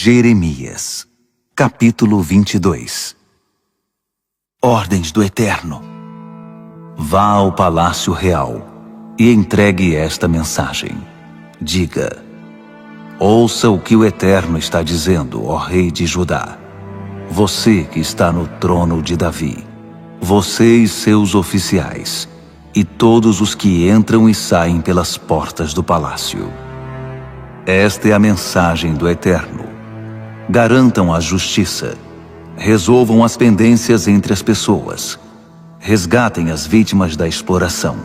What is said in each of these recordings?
Jeremias, capítulo 22. Ordens do Eterno. Vá ao palácio real e entregue esta mensagem. Diga: ouça o que o Eterno está dizendo, ó rei de Judá. Você que está no trono de Davi, você e seus oficiais, e todos os que entram e saem pelas portas do palácio. Esta é a mensagem do Eterno. Garantam a justiça, resolvam as pendências entre as pessoas, resgatem as vítimas da exploração.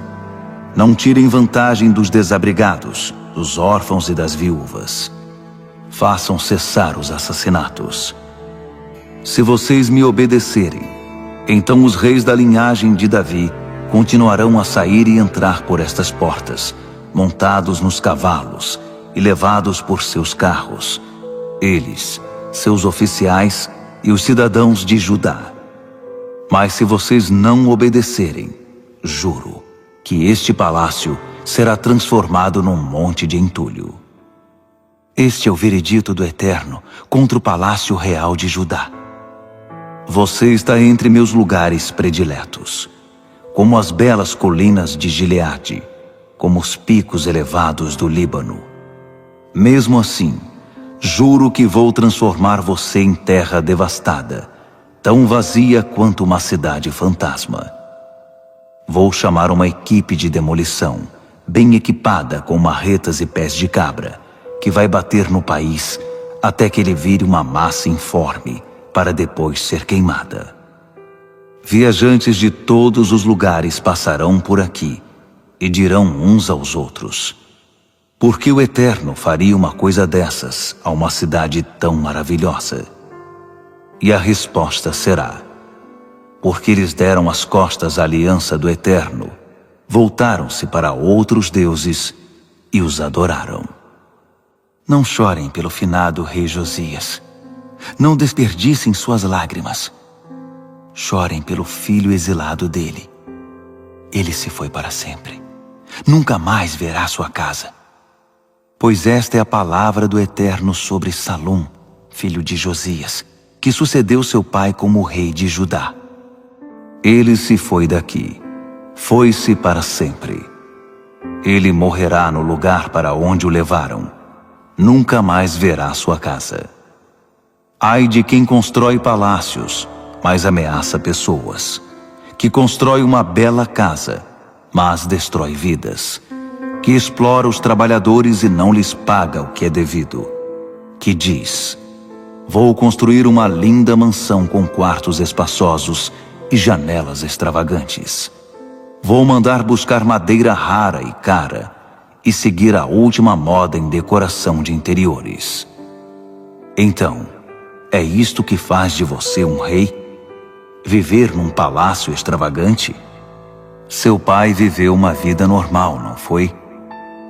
Não tirem vantagem dos desabrigados, dos órfãos e das viúvas. Façam cessar os assassinatos. Se vocês me obedecerem, então os reis da linhagem de Davi continuarão a sair e entrar por estas portas, montados nos cavalos e levados por seus carros, eles, seus oficiais e os cidadãos de Judá. Mas se vocês não obedecerem, juro que este palácio será transformado num monte de entulho. Este é o veredito do Eterno contra o palácio real de Judá. Você está entre meus lugares prediletos, como as belas colinas de Gileade, como os picos elevados do Líbano. Mesmo assim, juro que vou transformar você em terra devastada, tão vazia quanto uma cidade fantasma. Vou chamar uma equipe de demolição, bem equipada com marretas e pés de cabra, que vai bater no país até que ele vire uma massa informe, para depois ser queimada. Viajantes de todos os lugares passarão por aqui e dirão uns aos outros: por que o Eterno faria uma coisa dessas a uma cidade tão maravilhosa? E a resposta será: porque eles deram as costas à aliança do Eterno, voltaram-se para outros deuses e os adoraram. Não chorem pelo finado rei Josias. Não desperdicem suas lágrimas. Chorem pelo filho exilado dele. Ele se foi para sempre. Nunca mais verá sua casa. Pois esta é a palavra do Eterno sobre Salum, filho de Josias, que sucedeu seu pai como rei de Judá. Ele se foi daqui, foi-se para sempre. Ele morrerá no lugar para onde o levaram. Nunca mais verá sua casa. Ai de quem constrói palácios, mas ameaça pessoas, que constrói uma bela casa, mas destrói vidas, que explora os trabalhadores e não lhes paga o que é devido, que diz: vou construir uma linda mansão com quartos espaçosos e janelas extravagantes. Vou mandar buscar madeira rara e cara e seguir a última moda em decoração de interiores. Então, é isto que faz de você um rei? Viver num palácio extravagante? Seu pai viveu uma vida normal, não foi?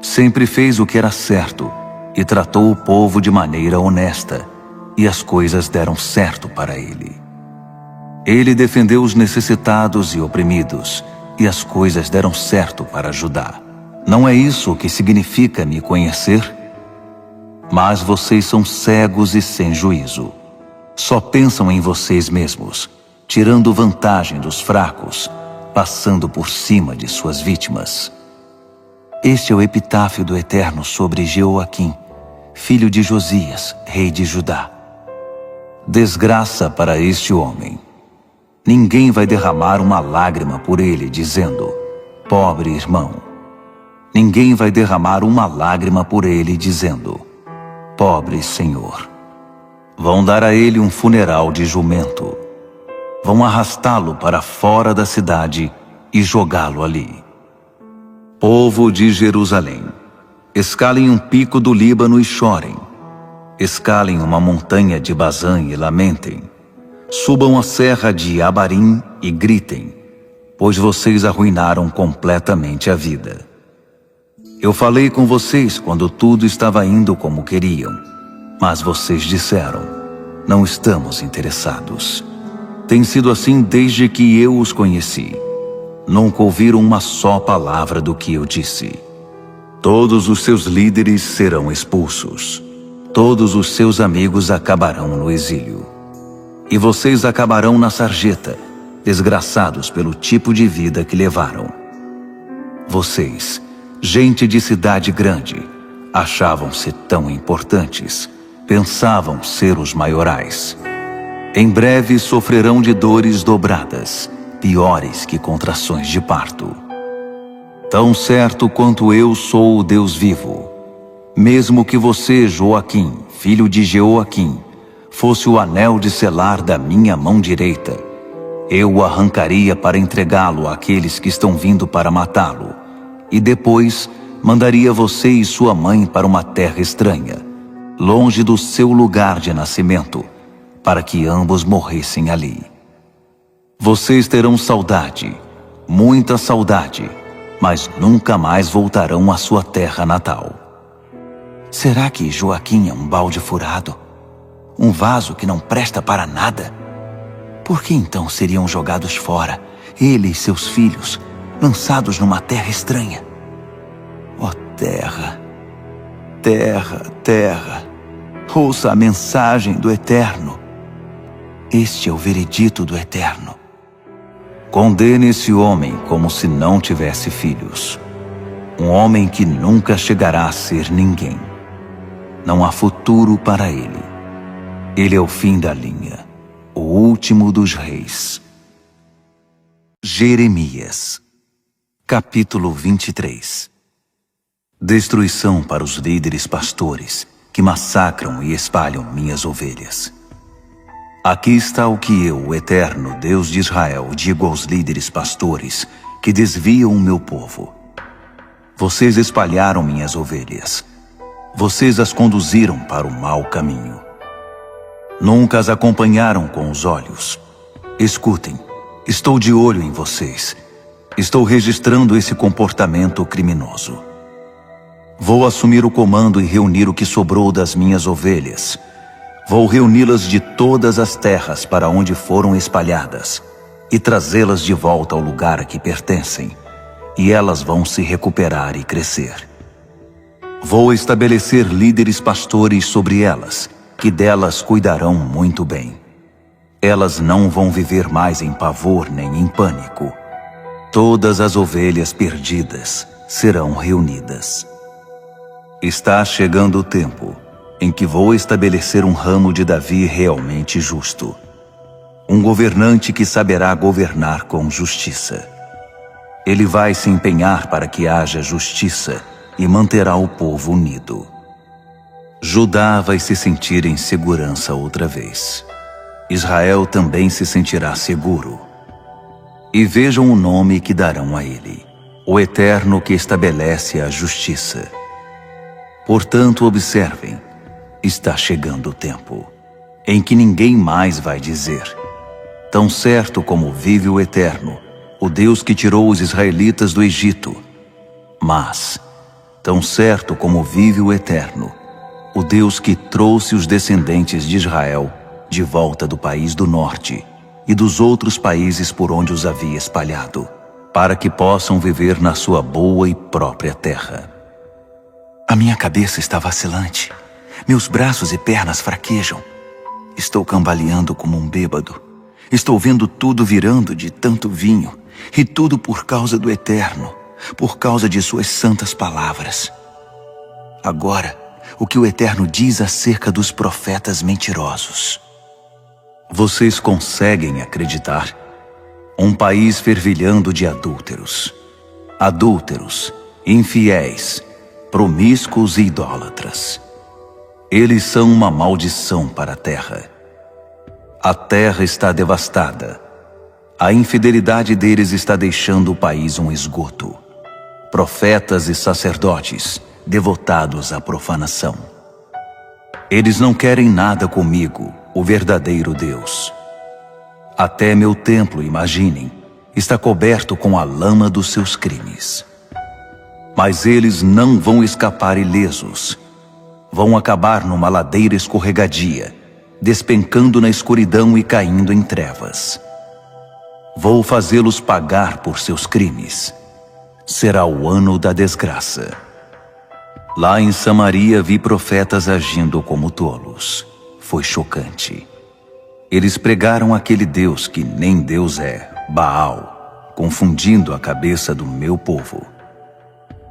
Sempre fez o que era certo e tratou o povo de maneira honesta, e as coisas deram certo para ele. Ele defendeu os necessitados e oprimidos, e as coisas deram certo para Judá. Não é isso que significa me conhecer? Mas vocês são cegos e sem juízo. Só pensam em vocês mesmos, tirando vantagem dos fracos, passando por cima de suas vítimas. Este é o epitáfio do Eterno sobre Jeoaquim, filho de Josias, rei de Judá. Desgraça para este homem. Ninguém vai derramar uma lágrima por ele, dizendo: pobre irmão. Ninguém vai derramar uma lágrima por ele, dizendo: pobre senhor. Vão dar a ele um funeral de jumento. Vão arrastá-lo para fora da cidade e jogá-lo ali. Povo de Jerusalém, escalem um pico do Líbano e chorem. Escalem uma montanha de Bazã e lamentem. Subam a serra de Abarim e gritem, pois vocês arruinaram completamente a vida. Eu falei com vocês quando tudo estava indo como queriam, mas vocês disseram: não estamos interessados. Tem sido assim desde que eu os conheci. Nunca ouviram uma só palavra do que eu disse. Todos os seus líderes serão expulsos. Todos os seus amigos acabarão no exílio. E vocês acabarão na sarjeta, desgraçados pelo tipo de vida que levaram. Vocês, gente de cidade grande, achavam-se tão importantes, pensavam ser os maiorais. Em breve sofrerão de dores dobradas, piores que contrações de parto. Tão certo quanto eu sou o Deus vivo, mesmo que você, Joaquim, filho de Jeoaquim, fosse o anel de selar da minha mão direita, eu o arrancaria para entregá-lo àqueles que estão vindo para matá-lo, e depois mandaria você e sua mãe para uma terra estranha, longe do seu lugar de nascimento, para que ambos morressem ali. Vocês terão saudade, muita saudade, mas nunca mais voltarão à sua terra natal. Será que Joaquim é um balde furado? Um vaso que não presta para nada? Por que então seriam jogados fora, ele e seus filhos, lançados numa terra estranha? Ó terra, terra, terra, ouça a mensagem do Eterno. Este é o veredito do Eterno. Condene esse homem como se não tivesse filhos. Um homem que nunca chegará a ser ninguém. Não há futuro para ele. Ele é o fim da linha, o último dos reis. Jeremias, capítulo 23. Destruição para os líderes pastores que massacram e espalham minhas ovelhas. Aqui está o que eu, o Eterno Deus de Israel, digo aos líderes pastores que desviam o meu povo. Vocês espalharam minhas ovelhas. Vocês as conduziram para o mau caminho. Nunca as acompanharam com os olhos. Escutem, estou de olho em vocês. Estou registrando esse comportamento criminoso. Vou assumir o comando e reunir o que sobrou das minhas ovelhas. Vou reuni-las de todas as terras para onde foram espalhadas e trazê-las de volta ao lugar a que pertencem, e elas vão se recuperar e crescer. Vou estabelecer líderes pastores sobre elas, que delas cuidarão muito bem. Elas não vão viver mais em pavor nem em pânico. Todas as ovelhas perdidas serão reunidas. Está chegando o tempo em que vou estabelecer um ramo de Davi realmente justo. Um governante que saberá governar com justiça. Ele vai se empenhar para que haja justiça e manterá o povo unido. Judá vai se sentir em segurança outra vez. Israel também se sentirá seguro. E vejam o nome que darão a ele: o Eterno que estabelece a justiça. Portanto, observem, está chegando o tempo em que ninguém mais vai dizer: tão certo como vive o Eterno, o Deus que tirou os israelitas do Egito. Mas, tão certo como vive o Eterno, o Deus que trouxe os descendentes de Israel de volta do país do norte e dos outros países por onde os havia espalhado, para que possam viver na sua boa e própria terra. A minha cabeça está vacilante, meus braços e pernas fraquejam. Estou cambaleando como um bêbado. Estou vendo tudo virando de tanto vinho, e tudo por causa do Eterno, por causa de suas santas palavras. Agora, o que o Eterno diz acerca dos profetas mentirosos. Vocês conseguem acreditar? Um país fervilhando de adúlteros. Adúlteros, infiéis, promíscuos e idólatras. Eles são uma maldição para a terra. A terra está devastada. A infidelidade deles está deixando o país um esgoto. Profetas e sacerdotes devotados à profanação. Eles não querem nada comigo, o verdadeiro Deus. Até meu templo, imaginem, está coberto com a lama dos seus crimes. Mas eles não vão escapar ilesos. Vão acabar numa ladeira escorregadia, despencando na escuridão e caindo em trevas. Vou fazê-los pagar por seus crimes. Será o ano da desgraça. Lá em Samaria vi profetas agindo como tolos. Foi chocante. Eles pregaram aquele Deus que nem Deus é, Baal, confundindo a cabeça do meu povo.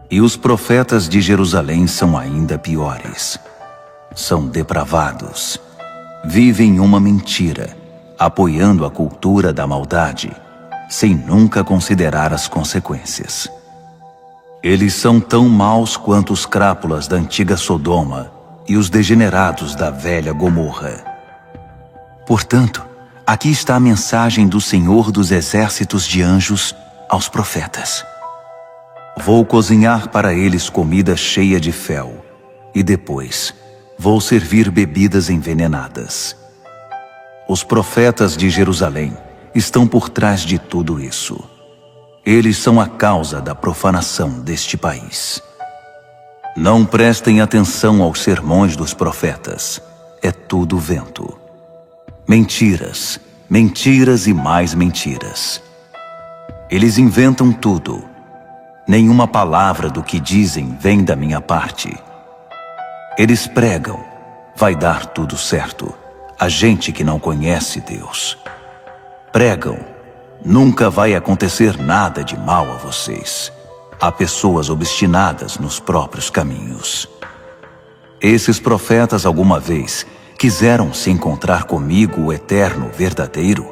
E os profetas de Jerusalém são ainda piores. São depravados. Vivem uma mentira, apoiando a cultura da maldade, sem nunca considerar as consequências. Eles são tão maus quanto os crápulas da antiga Sodoma e os degenerados da velha Gomorra. Portanto, aqui está a mensagem do Senhor dos exércitos de anjos aos profetas. Vou cozinhar para eles comida cheia de fel, e depois vou servir bebidas envenenadas. Os profetas de Jerusalém estão por trás de tudo isso. Eles são a causa da profanação deste país. Não prestem atenção aos sermões dos profetas. É tudo vento. Mentiras, mentiras e mais mentiras. Eles inventam tudo. Nenhuma palavra do que dizem vem da minha parte. Eles pregam, vai dar tudo certo, a gente que não conhece Deus. Pregam, nunca vai acontecer nada de mal a vocês. Há pessoas obstinadas nos próprios caminhos. Esses profetas alguma vez quiseram se encontrar comigo, o eterno verdadeiro?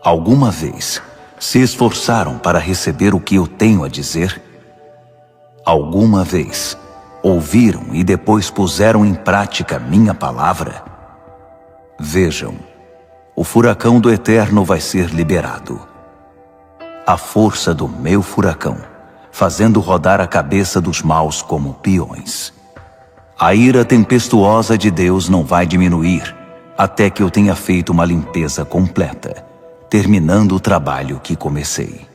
Alguma vez se esforçaram para receber o que eu tenho a dizer? Alguma vez ouviram e depois puseram em prática minha palavra? Vejam, o furacão do Eterno vai ser liberado. A força do meu furacão, fazendo rodar a cabeça dos maus como peões. A ira tempestuosa de Deus não vai diminuir até que eu tenha feito uma limpeza completa, terminando o trabalho que comecei.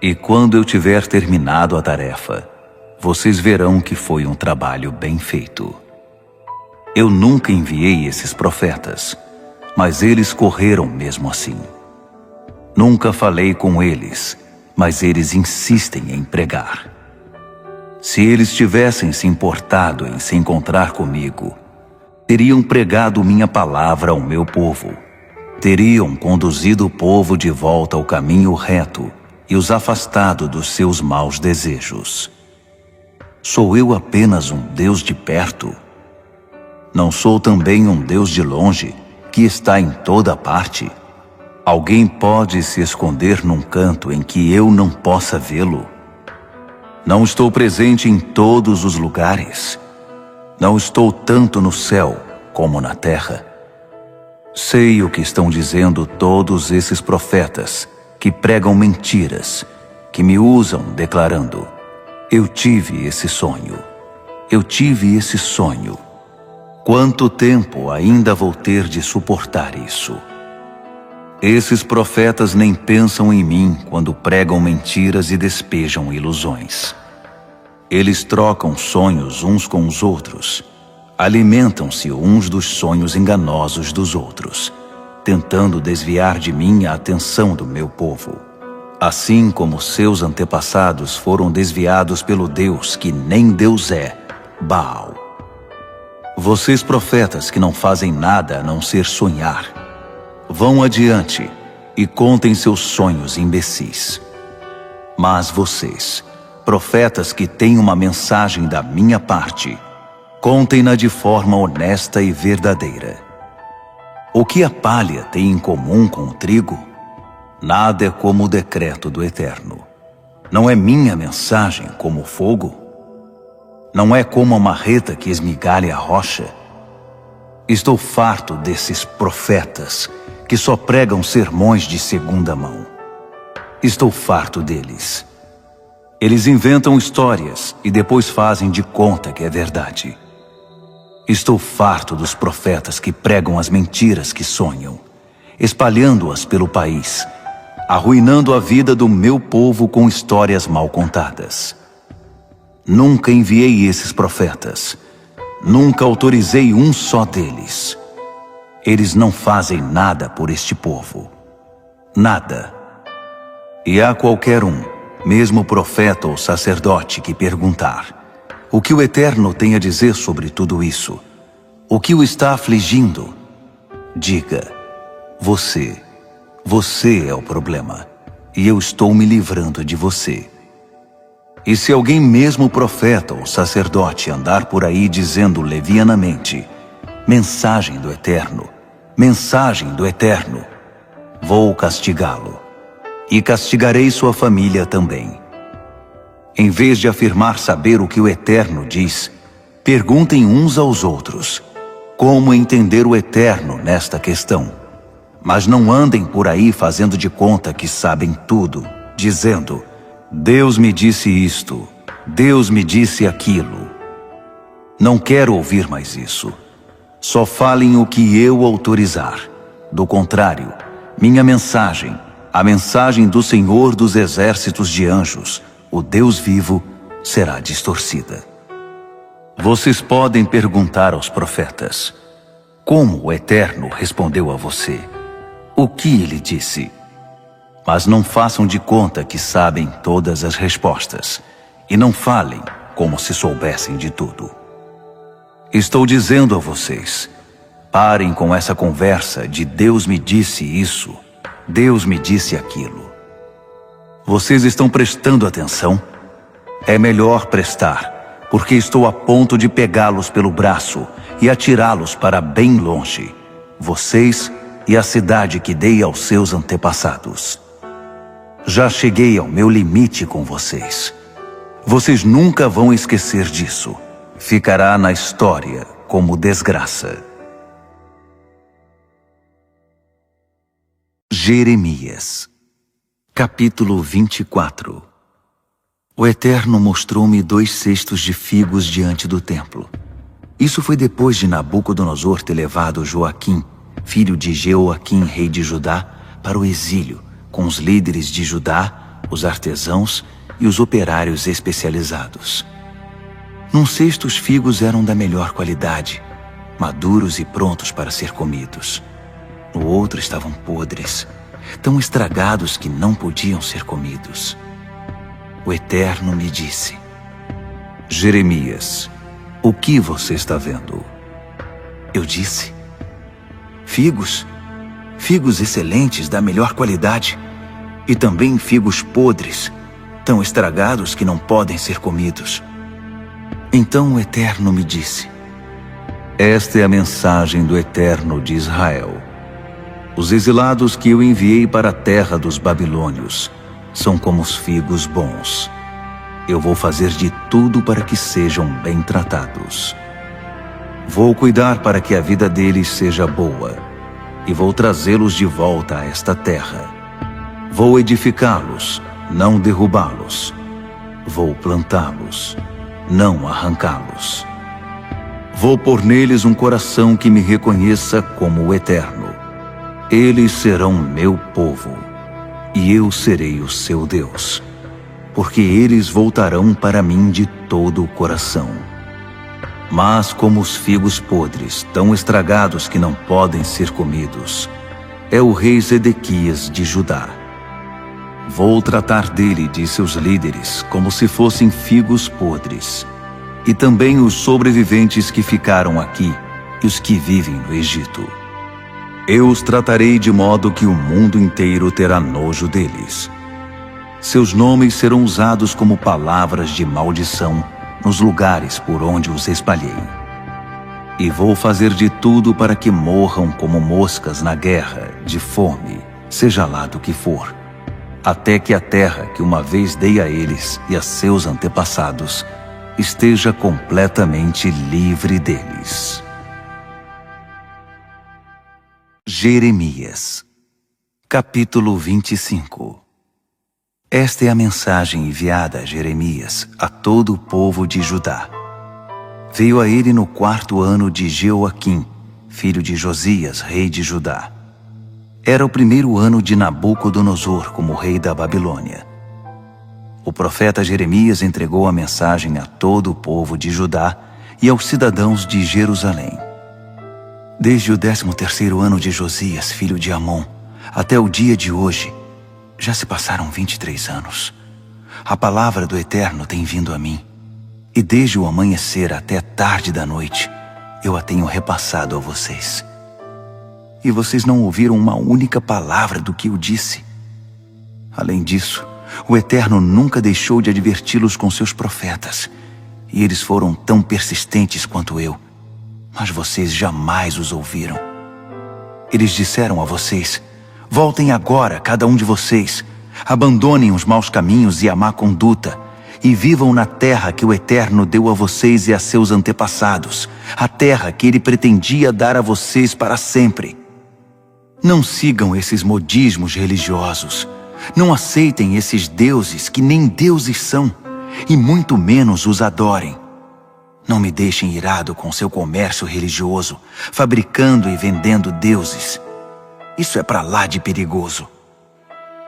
E quando eu tiver terminado a tarefa, vocês verão que foi um trabalho bem feito. Eu nunca enviei esses profetas, mas eles correram mesmo assim. Nunca falei com eles, mas eles insistem em pregar. Se eles tivessem se importado em se encontrar comigo, teriam pregado minha palavra ao meu povo. Teriam conduzido o povo de volta ao caminho reto e os afastado dos seus maus desejos. Sou eu apenas um Deus de perto? Não sou também um Deus de longe, que está em toda parte? Alguém pode se esconder num canto em que eu não possa vê-lo? Não estou presente em todos os lugares. Não estou tanto no céu como na terra. Sei o que estão dizendo todos esses profetas que pregam mentiras, que me usam declarando: eu tive esse sonho. Eu tive esse sonho. Quanto tempo ainda vou ter de suportar isso? Esses profetas nem pensam em mim quando pregam mentiras e despejam ilusões. Eles trocam sonhos uns com os outros. Alimentam-se uns dos sonhos enganosos dos outros, tentando desviar de mim a atenção do meu povo. Assim como seus antepassados foram desviados pelo Deus que nem Deus é, Baal. Vocês profetas que não fazem nada a não ser sonhar, vão adiante e contem seus sonhos imbecis. Mas vocês, profetas que têm uma mensagem da minha parte, contem-na de forma honesta e verdadeira. O que a palha tem em comum com o trigo? Nada é como o decreto do Eterno. Não é minha mensagem como o fogo? Não é como a marreta que esmigalha a rocha? Estou farto desses profetas que só pregam sermões de segunda mão. Estou farto deles. Eles inventam histórias e depois fazem de conta que é verdade. Estou farto dos profetas que pregam as mentiras que sonham, espalhando-as pelo país, arruinando a vida do meu povo com histórias mal contadas. Nunca enviei esses profetas. Nunca autorizei um só deles. Eles não fazem nada por este povo. Nada. E há qualquer um, mesmo profeta ou sacerdote, que perguntar: o que o Eterno tem a dizer sobre tudo isso. O que o está afligindo? Diga: você é o problema, e eu estou me livrando de você. E se alguém, mesmo profeta ou sacerdote, andar por aí dizendo levianamente: mensagem do Eterno, mensagem do Eterno, vou castigá-lo, e castigarei sua família também. Em vez de afirmar saber o que o Eterno diz, perguntem uns aos outros como entender o Eterno nesta questão. Mas não andem por aí fazendo de conta que sabem tudo, dizendo: Deus me disse isto, Deus me disse aquilo. Não quero ouvir mais isso. Só falem o que eu autorizar. Do contrário, minha mensagem, a mensagem do Senhor dos exércitos de anjos, o Deus vivo, será distorcida. Vocês podem perguntar aos profetas: como o Eterno respondeu a você? O que ele disse? Mas não façam de conta que sabem todas as respostas, e não falem como se soubessem de tudo. Estou dizendo a vocês: parem com essa conversa de Deus me disse isso, Deus me disse aquilo. Vocês estão prestando atenção? É melhor prestar, porque estou a ponto de pegá-los pelo braço e atirá-los para bem longe, vocês e a cidade que dei aos seus antepassados. Já cheguei ao meu limite com vocês. Vocês nunca vão esquecer disso. Ficará na história como desgraça. Jeremias, capítulo 24. O Eterno mostrou-me 2 cestos de figos diante do templo. Isso foi depois de Nabucodonosor ter levado Joaquim, filho de Jeoaquim, rei de Judá, para o exílio, com os líderes de Judá, os artesãos e os operários especializados. Num cesto os figos eram da melhor qualidade, maduros e prontos para ser comidos. No outro estavam podres, tão estragados que não podiam ser comidos. O Eterno me disse: Jeremias, o que você está vendo? Eu disse: figos excelentes da melhor qualidade, e também figos podres, tão estragados que não podem ser comidos. Então o Eterno me disse: esta é a mensagem do Eterno de Israel. Os exilados que eu enviei para a terra dos babilônios são como os figos bons. Eu vou fazer de tudo para que sejam bem tratados. Vou cuidar para que a vida deles seja boa, e vou trazê-los de volta a esta terra. Vou edificá-los, não derrubá-los. Vou plantá-los, não arrancá-los. Vou pôr neles um coração que me reconheça como o Eterno. Eles serão meu povo, e eu serei o seu Deus, porque eles voltarão para mim de todo o coração. Mas como os figos podres, tão estragados que não podem ser comidos, é o rei Zedequias de Judá. Vou tratar dele e de seus líderes como se fossem figos podres, e também os sobreviventes que ficaram aqui e os que vivem no Egito. Eu os tratarei de modo que o mundo inteiro terá nojo deles. Seus nomes serão usados como palavras de maldição nos lugares por onde os espalhei. E vou fazer de tudo para que morram como moscas na guerra, de fome, seja lá do que for, até que a terra que uma vez dei a eles e a seus antepassados esteja completamente livre deles. Jeremias, capítulo 25. Esta é a mensagem enviada a Jeremias a todo o povo de Judá. Veio a ele no 4º ano de Jeoaquim, filho de Josias, rei de Judá. Era o 1º ano de Nabucodonosor como rei da Babilônia. O profeta Jeremias entregou a mensagem a todo o povo de Judá e aos cidadãos de Jerusalém. Desde o 13º ano de Josias, filho de Amon, até o dia de hoje, já se passaram 23 anos. A palavra do Eterno tem vindo a mim. E desde o amanhecer até tarde da noite, eu a tenho repassado a vocês. E vocês não ouviram uma única palavra do que eu disse. Além disso, o Eterno nunca deixou de adverti-los com seus profetas, e eles foram tão persistentes quanto eu, mas vocês jamais os ouviram. Eles disseram a vocês: voltem agora, cada um de vocês, abandonem os maus caminhos e a má conduta, e vivam na terra que o Eterno deu a vocês e a seus antepassados, a terra que ele pretendia dar a vocês para sempre. Não sigam esses modismos religiosos. Não aceitem esses deuses que nem deuses são, e muito menos os adorem. Não me deixem irado com seu comércio religioso, fabricando e vendendo deuses. Isso é pra lá de perigoso.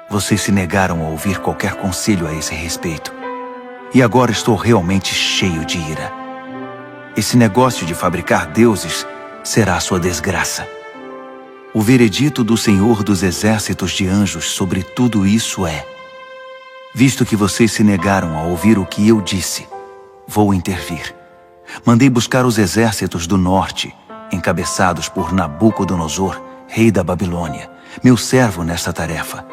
Vocês se negaram a ouvir qualquer conselho a esse respeito. E agora estou realmente cheio de ira. Esse negócio de fabricar deuses será a sua desgraça. O veredito do Senhor dos Exércitos de Anjos sobre tudo isso é: visto que vocês se negaram a ouvir o que eu disse, vou intervir. Mandei buscar os exércitos do norte, encabeçados por Nabucodonosor, rei da Babilônia, meu servo nesta tarefa.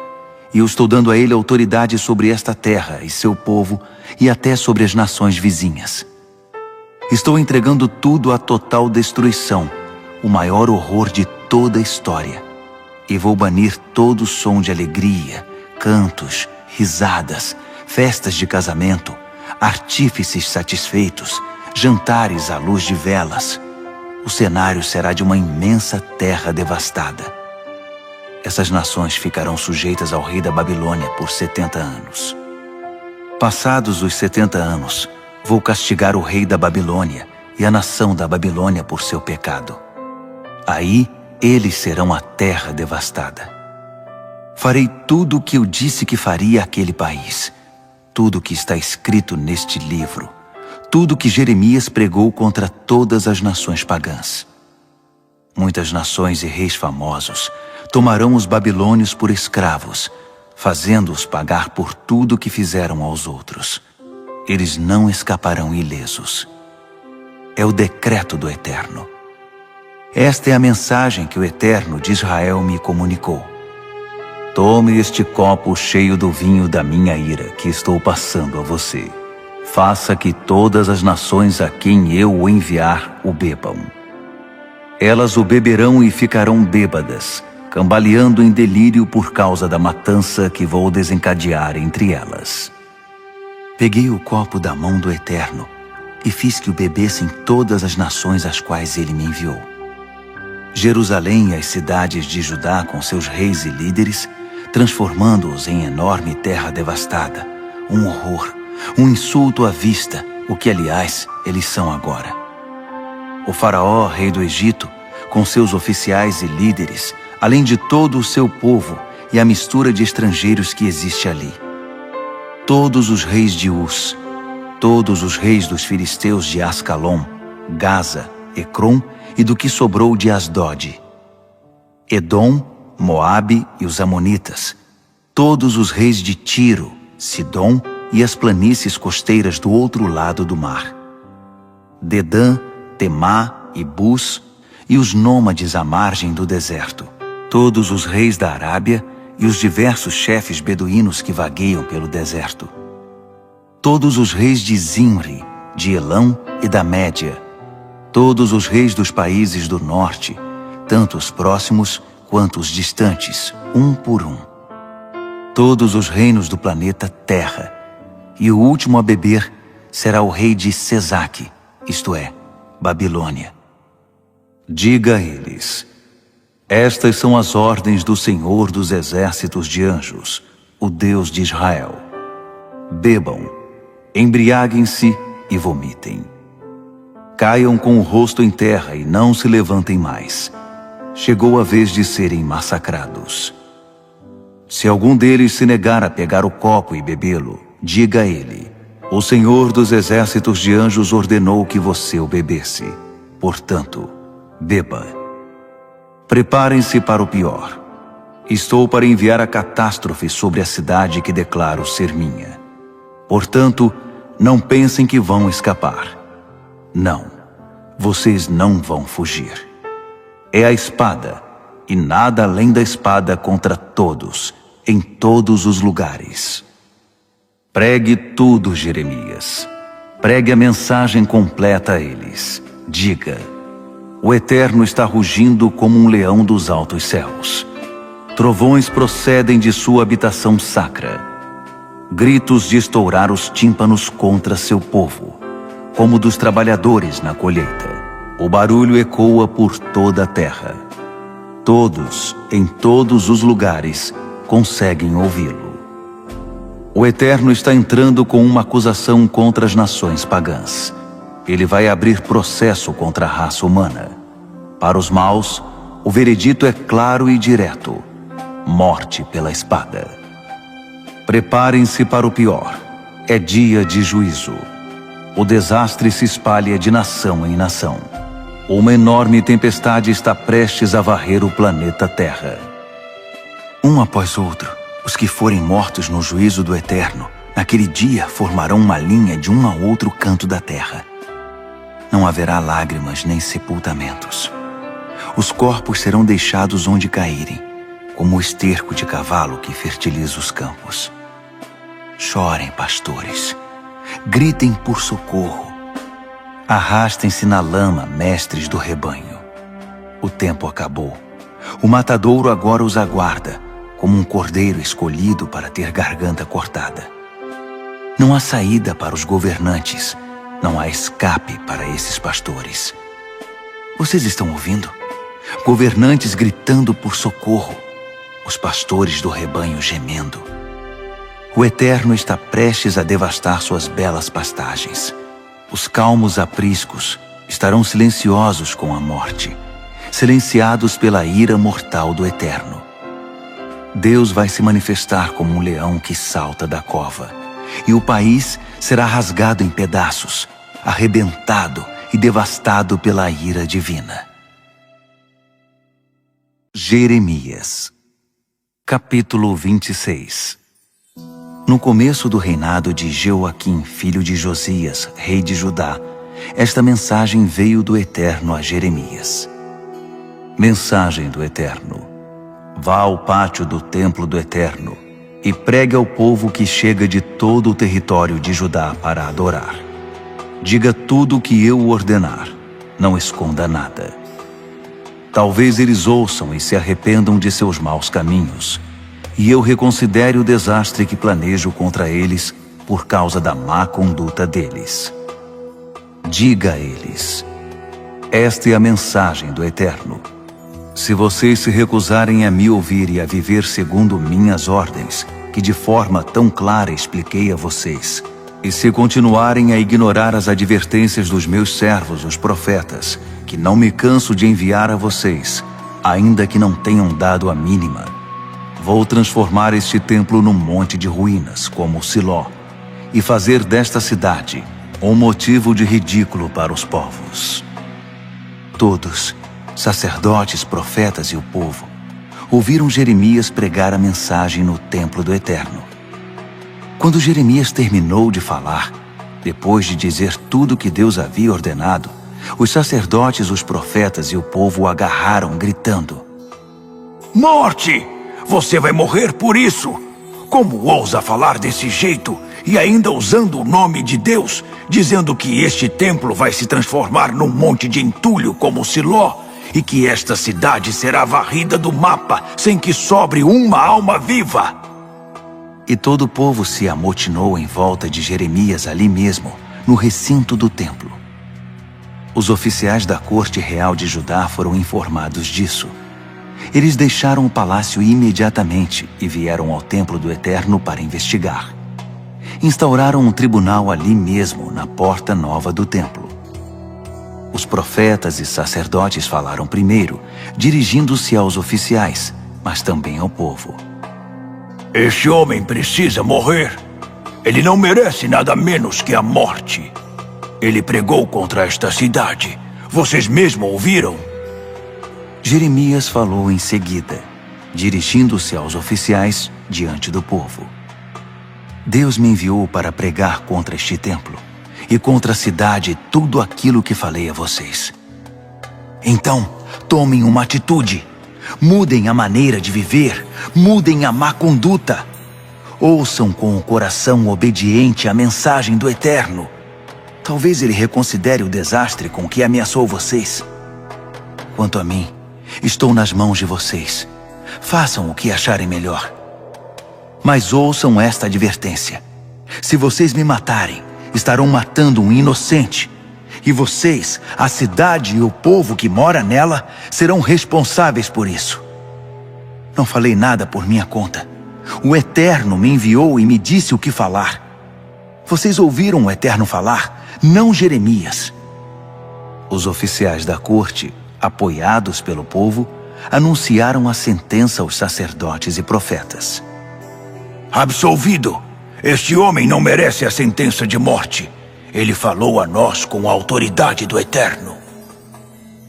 E eu estou dando a ele autoridade sobre esta terra e seu povo, e até sobre as nações vizinhas. Estou entregando tudo à total destruição, o maior horror de toda a história. E vou banir todo som de alegria, cantos, risadas, festas de casamento, artífices satisfeitos, jantares à luz de velas. O cenário será de uma imensa terra devastada. Essas nações ficarão sujeitas ao rei da Babilônia por 70 anos. Passados os 70 anos, vou castigar o rei da Babilônia e a nação da Babilônia por seu pecado. Aí, eles serão a terra devastada. Farei tudo o que eu disse que faria àquele país, tudo o que está escrito neste livro, tudo o que Jeremias pregou contra todas as nações pagãs. Muitas nações e reis famosos tomarão os babilônios por escravos, fazendo-os pagar por tudo o que fizeram aos outros. Eles não escaparão ilesos. É o decreto do Eterno. Esta é a mensagem que o Eterno de Israel me comunicou. Tome este copo cheio do vinho da minha ira que estou passando a você. Faça que todas as nações a quem eu o enviar o bebam. Elas o beberão e ficarão bêbadas, cambaleando em delírio por causa da matança que vou desencadear entre elas. Peguei o copo da mão do Eterno e fiz que o bebessem todas as nações às quais ele me enviou. Jerusalém e as cidades de Judá com seus reis e líderes, transformando-os em enorme terra devastada, um horror, um insulto à vista, o que, aliás, eles são agora. O faraó, rei do Egito, com seus oficiais e líderes, além de todo o seu povo e a mistura de estrangeiros que existe ali. Todos os reis de Uz, todos os reis dos filisteus de Ascalon, Gaza, Ecrom e do que sobrou de Asdod, Edom, Moabe e os Amonitas, todos os reis de Tiro, Sidom e as planícies costeiras do outro lado do mar, Dedã, Temá e Bus e os nômades à margem do deserto, todos os reis da Arábia e os diversos chefes beduínos que vagueiam pelo deserto, todos os reis de Zimri, de Elão e da Média, todos os reis dos países do norte, tanto os próximos quanto os distantes, um por um, todos os reinos do planeta Terra, e o último a beber será o rei de Sesaque, isto é, Babilônia. Diga a eles: estas são as ordens do Senhor dos Exércitos de Anjos, o Deus de Israel. Bebam, embriaguem-se e vomitem. Caiam com o rosto em terra e não se levantem mais. Chegou a vez de serem massacrados. Se algum deles se negar a pegar o copo e bebê-lo, diga a ele: o Senhor dos Exércitos de Anjos ordenou que você o bebesse. Portanto, beba. Preparem-se para o pior. Estou para enviar a catástrofe sobre a cidade que declaro ser minha. Portanto, Não pensem que vão escapar. Não, vocês não vão fugir. É a espada, e nada além da espada contra todos, em todos os lugares. Pregue tudo, Jeremias. Pregue a mensagem completa a eles. Diga: o Eterno está rugindo como um leão dos altos céus. Trovões procedem de sua habitação sacra. Gritos de estourar os tímpanos contra seu povo, como dos trabalhadores na colheita. O barulho ecoa por toda a terra. Todos, em todos os lugares, conseguem ouvi-lo. O Eterno está entrando com uma acusação contra as nações pagãs. Ele vai abrir processo contra a raça humana. Para os maus, o veredito é claro e direto: morte pela espada. Preparem-se para o pior. É dia de juízo. O desastre se espalha de nação em nação. Uma enorme tempestade está prestes a varrer o planeta Terra. Um após outro, os que forem mortos no juízo do Eterno, naquele dia formarão uma linha de um a outro canto da terra. Não haverá lágrimas nem sepultamentos. Os corpos serão deixados onde caírem, como o esterco de cavalo que fertiliza os campos. Chorem, pastores. Gritem por socorro. Arrastem-se na lama, mestres do rebanho. O tempo acabou. O matadouro agora os aguarda, como um cordeiro escolhido para ter garganta cortada. Não há saída para os governantes. Não há escape para esses pastores. Vocês estão ouvindo? Governantes gritando por socorro. Os pastores do rebanho gemendo. O Eterno está prestes a devastar suas belas pastagens. Os calmos apriscos estarão silenciosos com a morte, silenciados pela ira mortal do Eterno. Deus vai se manifestar como um leão que salta da cova, e o país será rasgado em pedaços, arrebentado e devastado pela ira divina. Jeremias, capítulo 26. No começo do reinado de Jeoaquim, filho de Josias, rei de Judá, esta mensagem veio do Eterno a Jeremias. Mensagem do Eterno. Vá ao pátio do templo do Eterno e pregue ao povo que chega de todo o território de Judá para adorar. Diga tudo o que eu ordenar, não esconda nada. Talvez eles ouçam e se arrependam de seus maus caminhos, e eu reconsidere o desastre que planejo contra eles por causa da má conduta deles. Diga a eles: esta é a mensagem do Eterno. Se vocês se recusarem a me ouvir e a viver segundo minhas ordens, que de forma tão clara expliquei a vocês, e se continuarem a ignorar as advertências dos meus servos, os profetas, que não me canso de enviar a vocês, ainda que não tenham dado a mínima, vou transformar este templo num monte de ruínas, como Siló, e fazer desta cidade um motivo de ridículo para os povos. Todos, sacerdotes, profetas e o povo, ouviram Jeremias pregar a mensagem no templo do Eterno. Quando Jeremias terminou de falar, depois de dizer tudo o que Deus havia ordenado, os sacerdotes, os profetas e o povo o agarraram, gritando: Morte! Você vai morrer por isso! Como ousa falar desse jeito e ainda usando o nome de Deus, dizendo que este templo vai se transformar num monte de entulho como Siló e que esta cidade será varrida do mapa sem que sobre uma alma viva? E todo o povo se amotinou em volta de Jeremias ali mesmo, no recinto do templo. Os oficiais da corte real de Judá foram informados disso. Eles deixaram o palácio imediatamente e vieram ao templo do Eterno para investigar. Instauraram um tribunal ali mesmo, na porta nova do templo. Os profetas e sacerdotes falaram primeiro, dirigindo-se aos oficiais, mas também ao povo. Este homem precisa morrer. Ele não merece nada menos que a morte. Ele pregou contra esta cidade. Vocês mesmo ouviram? Jeremias falou em seguida, dirigindo-se aos oficiais diante do povo. Deus me enviou para pregar contra este templo e contra a cidade tudo aquilo que falei a vocês. Então, tomem uma atitude. Mudem a maneira de viver. Mudem a má conduta. Ouçam com o coração obediente a mensagem do Eterno. Talvez ele reconsidere o desastre com que ameaçou vocês. Quanto a mim, estou nas mãos de vocês. Façam o que acharem melhor. Mas ouçam esta advertência. Se vocês me matarem, estarão matando um inocente. E vocês, a cidade e o povo que mora nela, serão responsáveis por isso. Não falei nada por minha conta. O Eterno me enviou e me disse o que falar. Vocês ouviram o Eterno falar, não Jeremias. Os oficiais da corte, apoiados pelo povo, anunciaram a sentença aos sacerdotes e profetas. Absolvido! Este homem não merece a sentença de morte. Ele falou a nós com a autoridade do Eterno.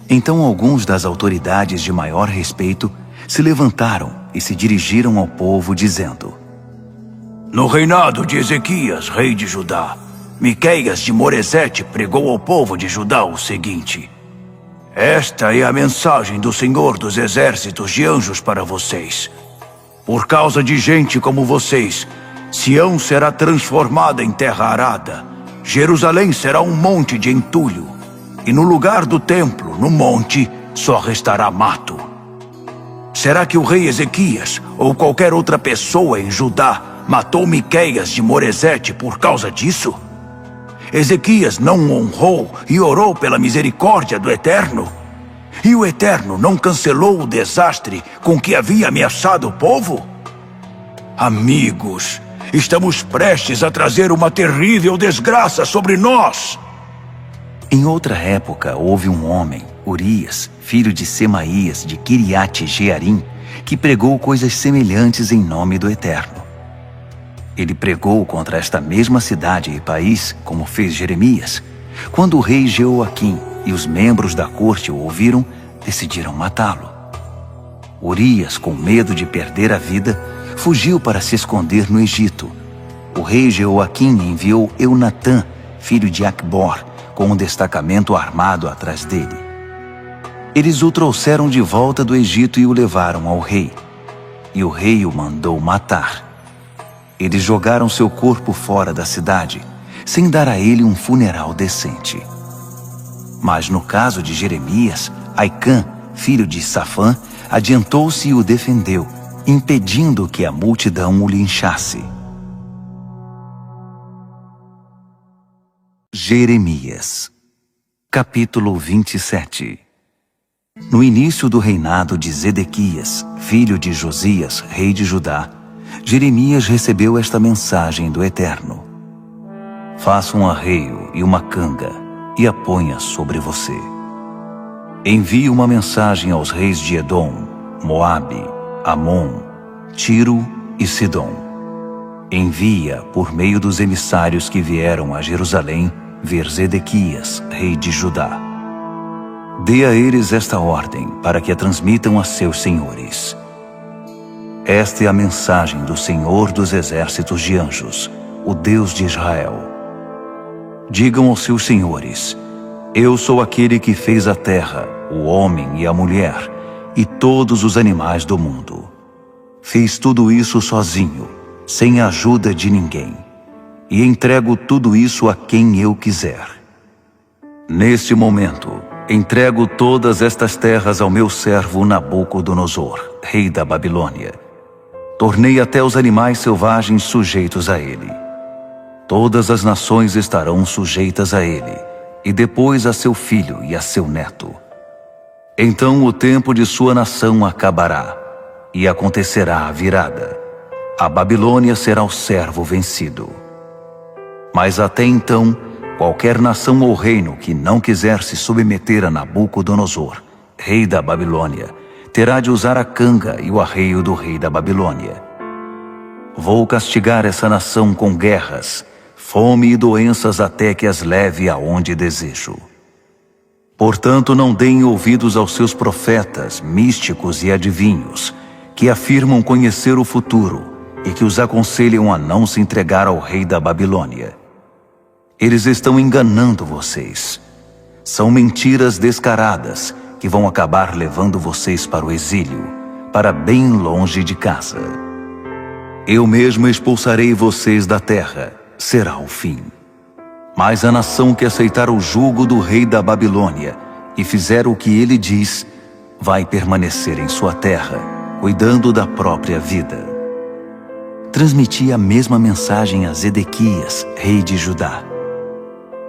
Então alguns das autoridades de maior respeito se levantaram e se dirigiram ao povo, dizendo: No reinado de Ezequias, rei de Judá, Miqueias de Moresete pregou ao povo de Judá o seguinte: Esta é a mensagem do Senhor dos Exércitos de Anjos para vocês. Por causa de gente como vocês, Sião será transformada em terra arada. Jerusalém será um monte de entulho. E no lugar do templo, no monte, só restará mato. Será que o rei Ezequias, ou qualquer outra pessoa em Judá, matou Miqueias de Moresete por causa disso? Ezequias não honrou e orou pela misericórdia do Eterno? E o Eterno não cancelou o desastre com que havia ameaçado o povo? Amigos, estamos prestes a trazer uma terrível desgraça sobre nós. Em outra época, houve um homem, Urias, filho de Semaías, de Kiriate Jearim, que pregou coisas semelhantes em nome do Eterno. Ele pregou contra esta mesma cidade e país, como fez Jeremias. Quando o rei Jeoaquim e os membros da corte o ouviram, decidiram matá-lo. Urias, com medo de perder a vida, fugiu para se esconder no Egito. O rei Jeoaquim enviou Eunatã, filho de Acbor, com um destacamento armado atrás dele. Eles o trouxeram de volta do Egito e o levaram ao rei. E o rei o mandou matar. Eles jogaram seu corpo fora da cidade, sem dar a ele um funeral decente. Mas no caso de Jeremias, Aicã, filho de Safã, adiantou-se e o defendeu, impedindo que a multidão o linchasse. Jeremias, capítulo 27. No início do reinado de Zedequias, filho de Josias, rei de Judá, Jeremias recebeu esta mensagem do Eterno: Faça um arreio e uma canga e a ponha sobre você. Envie uma mensagem aos reis de Edom, Moabe, Amon, Tiro e Sidom. Envia por meio dos emissários que vieram a Jerusalém ver Zedequias, rei de Judá. Dê a eles esta ordem para que a transmitam a seus senhores. Esta é a mensagem do Senhor dos Exércitos de Anjos, o Deus de Israel. Digam aos seus senhores: Eu sou aquele que fez a terra, o homem e a mulher, e todos os animais do mundo. Fiz tudo isso sozinho, sem a ajuda de ninguém, e entrego tudo isso a quem eu quiser. Neste momento, entrego todas estas terras ao meu servo Nabucodonosor, rei da Babilônia. Tornei até os animais selvagens sujeitos a ele. Todas as nações estarão sujeitas a ele, e depois a seu filho e a seu neto. Então o tempo de sua nação acabará, e acontecerá a virada. A Babilônia será o servo vencido. Mas até então, qualquer nação ou reino que não quiser se submeter a Nabucodonosor, rei da Babilônia, terá de usar a canga e o arreio do rei da Babilônia. Vou castigar essa nação com guerras, fome e doenças até que as leve aonde desejo. Portanto, não deem ouvidos aos seus profetas, místicos e adivinhos, que afirmam conhecer o futuro, e que os aconselham a não se entregar ao rei da Babilônia. Eles estão enganando vocês. São mentiras descaradas que vão acabar levando vocês para o exílio, para bem longe de casa. Eu mesmo expulsarei vocês da terra, será o fim. Mas a nação que aceitar o jugo do rei da Babilônia e fizer o que ele diz, vai permanecer em sua terra, cuidando da própria vida. Transmiti a mesma mensagem a Zedequias, rei de Judá.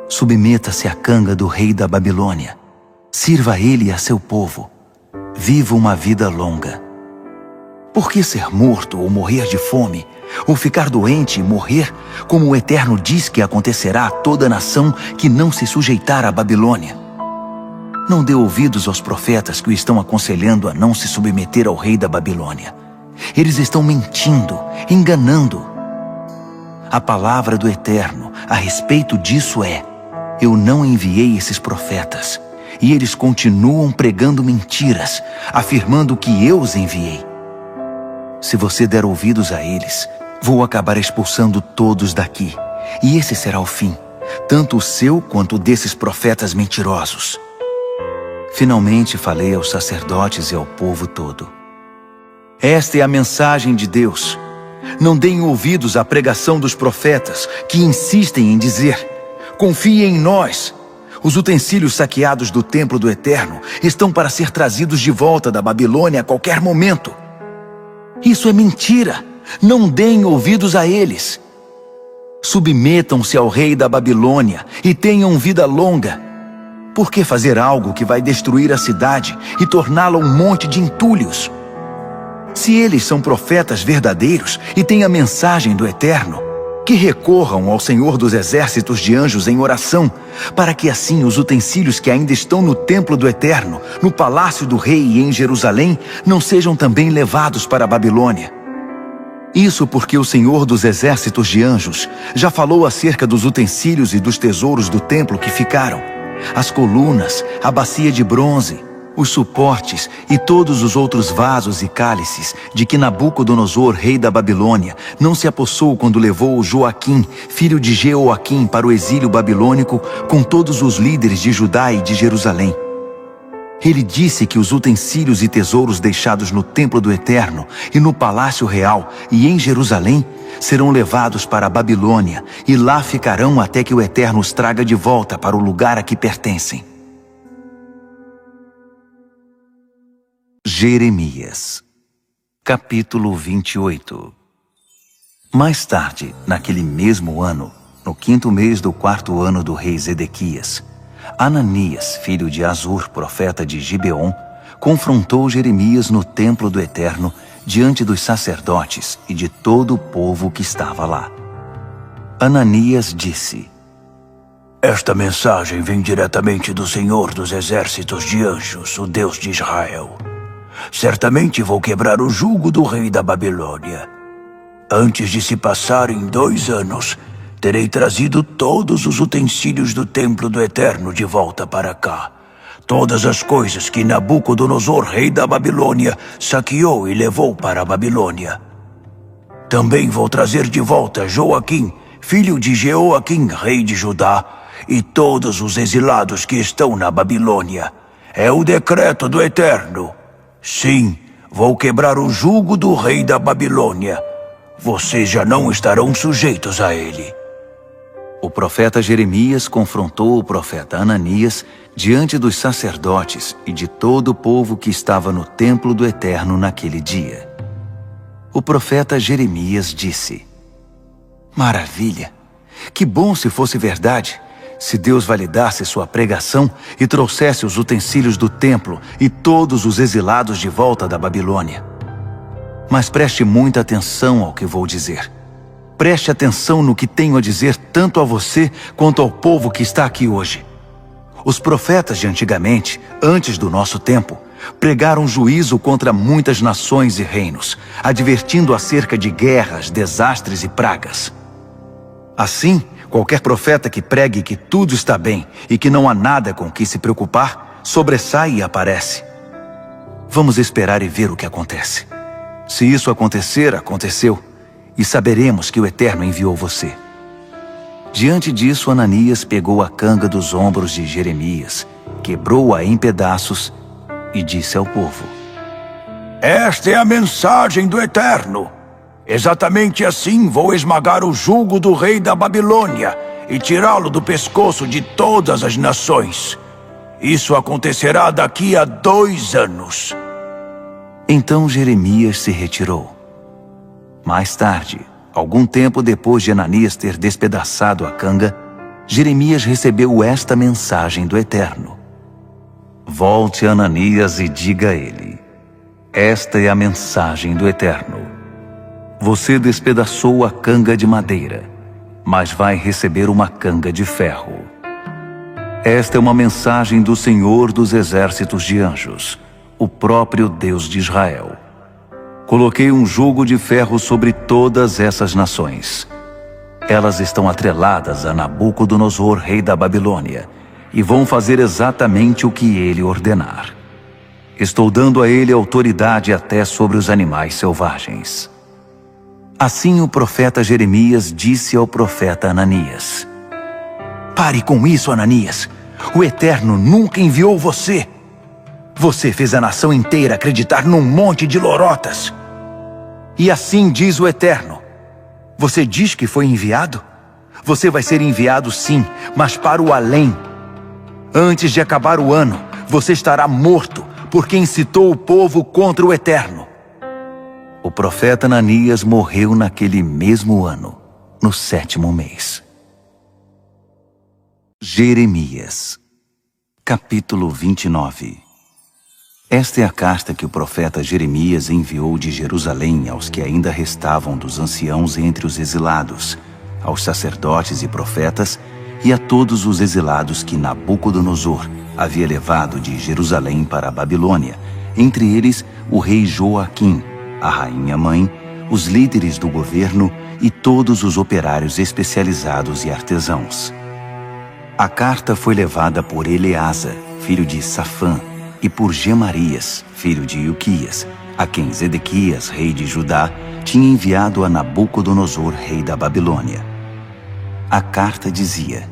Submeta-se à canga do rei da Babilônia. Sirva a ele e a seu povo. Viva uma vida longa. Por que ser morto ou morrer de fome, ou ficar doente e morrer, como o Eterno diz que acontecerá a toda nação que não se sujeitar à Babilônia? Não dê ouvidos aos profetas que o estão aconselhando a não se submeter ao rei da Babilônia. Eles estão mentindo, enganando. A palavra do Eterno a respeito disso é: eu não enviei esses profetas, e eles continuam pregando mentiras, afirmando que eu os enviei. Se você der ouvidos a eles, vou acabar expulsando todos daqui, e esse será o fim, tanto o seu quanto o desses profetas mentirosos. Finalmente falei aos sacerdotes e ao povo todo. Esta é a mensagem de Deus. Não deem ouvidos à pregação dos profetas que insistem em dizer: confiem em nós. Os utensílios saqueados do templo do Eterno estão para ser trazidos de volta da Babilônia a qualquer momento. Isso é mentira. Não deem ouvidos a eles. Submetam-se ao rei da Babilônia e tenham vida longa. Por que fazer algo que vai destruir a cidade e torná-la um monte de entulhos? Se eles são profetas verdadeiros e têm a mensagem do Eterno, que recorram ao Senhor dos Exércitos de Anjos em oração, para que assim os utensílios que ainda estão no templo do Eterno, no palácio do rei e em Jerusalém, não sejam também levados para a Babilônia. Isso porque o Senhor dos Exércitos de Anjos já falou acerca dos utensílios e dos tesouros do templo que ficaram: as colunas, a bacia de bronze, os suportes e todos os outros vasos e cálices de que Nabucodonosor, rei da Babilônia, não se apossou quando levou Joaquim, filho de Jeoaquim, para o exílio babilônico com todos os líderes de Judá e de Jerusalém. Ele disse que os utensílios e tesouros deixados no templo do Eterno e no palácio real e em Jerusalém serão levados para a Babilônia e lá ficarão até que o Eterno os traga de volta para o lugar a que pertencem. Jeremias, capítulo 28. Mais tarde, naquele mesmo ano, no 5º mês do 4º ano do rei Zedequias, Ananias, filho de Azur, profeta de Gibeon, confrontou Jeremias no templo do Eterno diante dos sacerdotes e de todo o povo que estava lá. Ananias disse: Esta mensagem vem diretamente do Senhor dos Exércitos de Anjos, o Deus de Israel. Certamente vou quebrar o jugo do rei da Babilônia. Antes de se passarem 2 anos, terei trazido todos os utensílios do templo do Eterno de volta para cá. Todas as coisas que Nabucodonosor, rei da Babilônia, saqueou e levou para a Babilônia. Também vou trazer de volta Joaquim, filho de Jeoaquim, rei de Judá, e todos os exilados que estão na Babilônia. É o decreto do Eterno. Sim, vou quebrar o jugo do rei da Babilônia. Vocês já não estarão sujeitos a ele. O profeta Jeremias confrontou o profeta Ananias diante dos sacerdotes e de todo o povo que estava no templo do Eterno naquele dia. O profeta Jeremias disse: Maravilha! Que bom se fosse verdade! Se Deus validasse sua pregação e trouxesse os utensílios do templo e todos os exilados de volta da Babilônia. Mas preste muita atenção ao que vou dizer. Preste atenção no que tenho a dizer tanto a você quanto ao povo que está aqui hoje. Os profetas de antigamente, antes do nosso tempo, pregaram juízo contra muitas nações e reinos, advertindo acerca de guerras, desastres e pragas. Assim, qualquer profeta que pregue que tudo está bem e que não há nada com que se preocupar, sobressai e aparece. Vamos esperar e ver o que acontece. Se isso acontecer, aconteceu. e saberemos que o Eterno enviou você." Diante disso, Ananias pegou a canga dos ombros de Jeremias, quebrou-a em pedaços e disse ao povo: "Esta é a mensagem do Eterno. Exatamente assim vou esmagar o jugo do rei da Babilônia e tirá-lo do pescoço de todas as nações. Isso acontecerá daqui a 2 anos." Então Jeremias se retirou. Mais tarde, algum tempo depois de Ananias ter despedaçado a canga, Jeremias recebeu esta mensagem do Eterno: "Volte a Ananias e diga a ele: esta é a mensagem do Eterno. Você despedaçou a canga de madeira, mas vai receber uma canga de ferro. Esta é uma mensagem do Senhor dos exércitos de anjos, o próprio Deus de Israel. Coloquei um jugo de ferro sobre todas essas nações. Elas estão atreladas a Nabucodonosor, rei da Babilônia, e vão fazer exatamente o que ele ordenar. Estou dando a ele autoridade até sobre os animais selvagens." Assim o profeta Jeremias disse ao profeta Ananias: "Pare com isso, Ananias. O Eterno nunca enviou você. Você fez a nação inteira acreditar num monte de lorotas. E assim diz o Eterno: você diz que foi enviado? Você vai ser enviado sim, mas para o além. Antes de acabar o ano, você estará morto, porque incitou o povo contra o Eterno." O profeta Ananias morreu naquele mesmo ano, no 7º mês. Jeremias, capítulo 29. Esta é a carta que o profeta Jeremias enviou de Jerusalém aos que ainda restavam dos anciãos entre os exilados, aos sacerdotes e profetas e a todos os exilados que Nabucodonosor havia levado de Jerusalém para a Babilônia, entre eles o rei Joaquim, a rainha-mãe, os líderes do governo e todos os operários especializados e artesãos. A carta foi levada por Eleasa, filho de Safã, e por Gemarias, filho de Ilquias, a quem Zedequias, rei de Judá, tinha enviado a Nabucodonosor, rei da Babilônia. A carta dizia: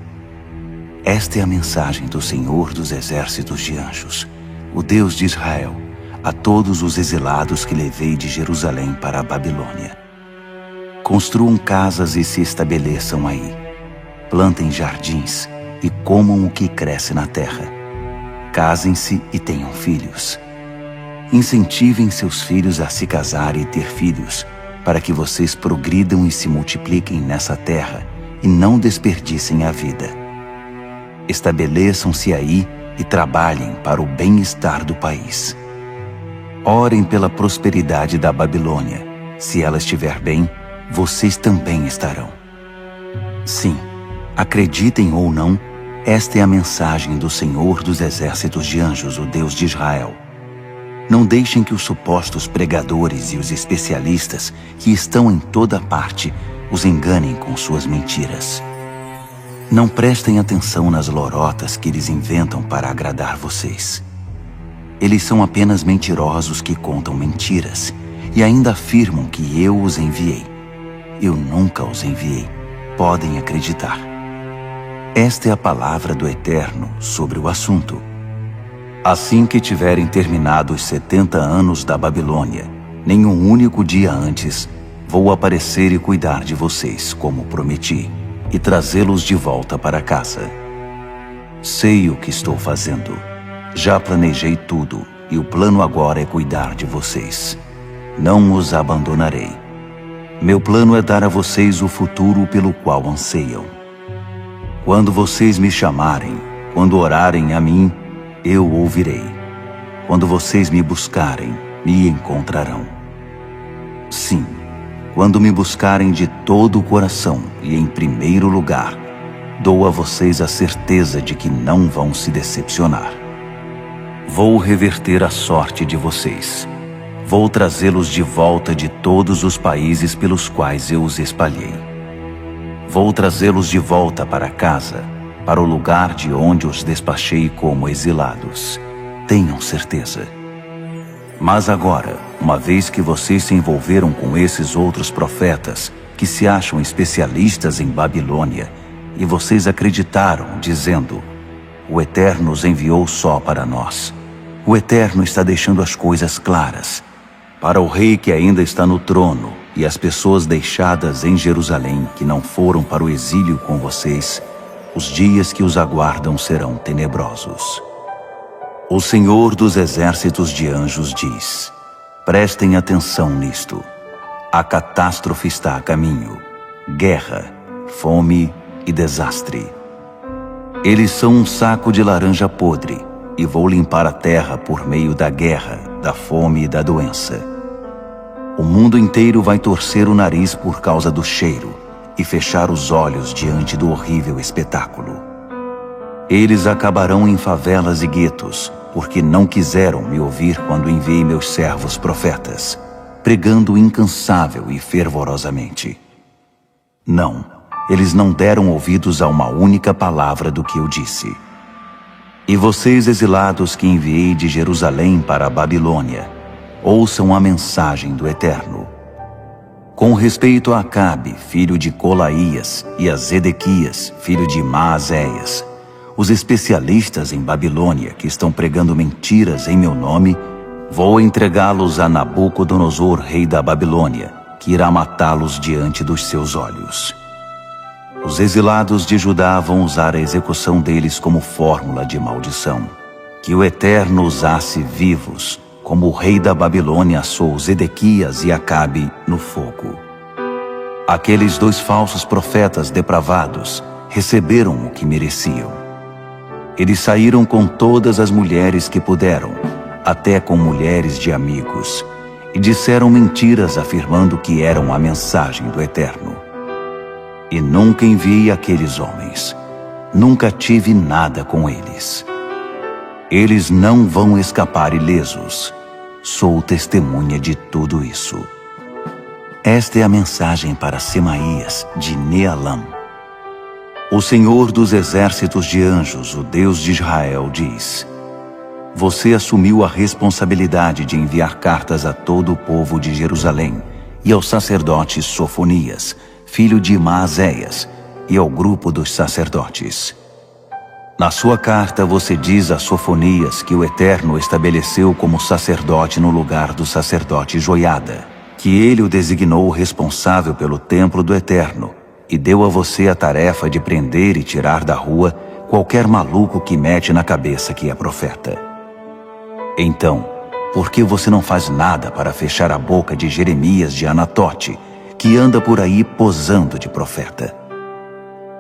esta é a mensagem do Senhor dos exércitos de anjos, o Deus de Israel, a todos os exilados que levei de Jerusalém para a Babilônia. Construam casas e se estabeleçam aí. Plantem jardins e comam o que cresce na terra. Casem-se e tenham filhos. Incentivem seus filhos a se casar e ter filhos, para que vocês progridam e se multipliquem nessa terra e não desperdicem a vida. Estabeleçam-se aí e trabalhem para o bem-estar do país. Orem pela prosperidade da Babilônia. Se ela estiver bem, vocês também estarão. Sim, acreditem ou não, esta é a mensagem do Senhor dos exércitos de anjos, o Deus de Israel. Não deixem que os supostos pregadores e os especialistas que estão em toda parte os enganem com suas mentiras. Não prestem atenção nas lorotas que eles inventam para agradar vocês. Eles são apenas mentirosos que contam mentiras e ainda afirmam que eu os enviei. Eu nunca os enviei. Podem acreditar. Esta é a palavra do Eterno sobre o assunto. Assim que tiverem terminado os 70 anos da Babilônia, nem um único dia antes, vou aparecer e cuidar de vocês, como prometi, e trazê-los de volta para casa. Sei o que estou fazendo. Já planejei tudo, e o plano agora é cuidar de vocês. Não os abandonarei. Meu plano é dar a vocês o futuro pelo qual anseiam. Quando vocês me chamarem, quando orarem a mim, eu ouvirei. Quando vocês me buscarem, me encontrarão. Sim, quando me buscarem de todo o coração e em primeiro lugar, dou a vocês a certeza de que não vão se decepcionar. Vou reverter a sorte de vocês. Vou trazê-los de volta de todos os países pelos quais eu os espalhei. Vou trazê-los de volta para casa, para o lugar de onde os despachei como exilados. Tenham certeza. Mas agora, uma vez que vocês se envolveram com esses outros profetas, que se acham especialistas em Babilônia, e vocês acreditaram, dizendo: o Eterno os enviou só para nós. O Eterno está deixando as coisas claras. Para o rei que ainda está no trono, e as pessoas deixadas em Jerusalém que não foram para o exílio com vocês, os dias que os aguardam serão tenebrosos. O Senhor dos exércitos de anjos diz: prestem atenção nisto. A catástrofe está a caminho. Guerra, fome e desastre. Eles são um saco de laranja podre, e vou limpar a terra por meio da guerra, da fome e da doença. O mundo inteiro vai torcer o nariz por causa do cheiro e fechar os olhos diante do horrível espetáculo. Eles acabarão em favelas e guetos, porque não quiseram me ouvir quando enviei meus servos profetas, pregando incansável e fervorosamente. Não, eles não deram ouvidos a uma única palavra do que eu disse. E vocês, exilados que enviei de Jerusalém para a Babilônia, ouçam a mensagem do Eterno. Com respeito a Acabe, filho de Colaías, e a Zedequias, filho de Maazéias, os especialistas em Babilônia que estão pregando mentiras em meu nome, vou entregá-los a Nabucodonosor, rei da Babilônia, que irá matá-los diante dos seus olhos. Os exilados de Judá vão usar a execução deles como fórmula de maldição. Que o Eterno usasse vivos, como o rei da Babilônia assou Zedequias e Acabe no fogo. Aqueles dois falsos profetas depravados receberam o que mereciam. Eles saíram com todas as mulheres que puderam, até com mulheres de amigos, e disseram mentiras afirmando que eram a mensagem do Eterno. E nunca enviei aqueles homens. Nunca tive nada com eles. Eles não vão escapar ilesos. Sou testemunha de tudo isso. Esta é a mensagem para Semaías, de Nealam. O Senhor dos exércitos de anjos, o Deus de Israel, diz: você assumiu a responsabilidade de enviar cartas a todo o povo de Jerusalém e ao sacerdote Sofonias, filho de Maazéias, e ao grupo dos sacerdotes. Na sua carta você diz a Sofonias que o Eterno estabeleceu como sacerdote no lugar do sacerdote Joiada, que ele o designou responsável pelo templo do Eterno, e deu a você a tarefa de prender e tirar da rua qualquer maluco que mete na cabeça que é profeta. Então, por que você não faz nada para fechar a boca de Jeremias de Anatote, que anda por aí posando de profeta?